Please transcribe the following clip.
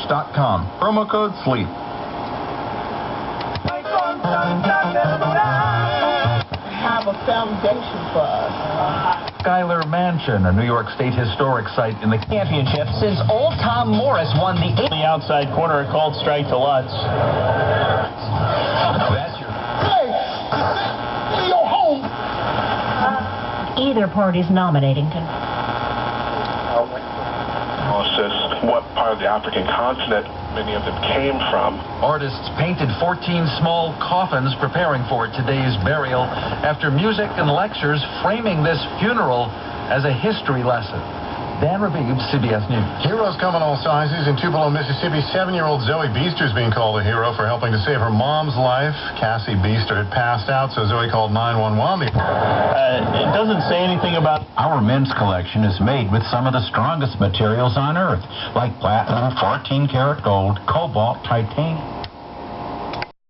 Match.com. Promo code SLEEP. Have a foundation for us. Schuyler Mansion, a New York State historic site in the championship since old Tom Morris won the outside corner, a called strike to Lutz. That's your... Hey! Leo home! Either party's nominating can... Analysis, what part of the African continent many of them came from. Artists painted 14 small coffins preparing for today's burial after music and lectures framing this funeral as a history lesson. Dan Rabib, CBS News. Heroes come in all sizes. In Tupelo, Mississippi, 7-year-old Zoe Beaster is being called a hero for helping to save her mom's life. Cassie Beaster had passed out, so Zoe called 911. It doesn't say anything about... Our men's collection is made with some of the strongest materials on Earth, like platinum, 14-karat gold, cobalt, titanium.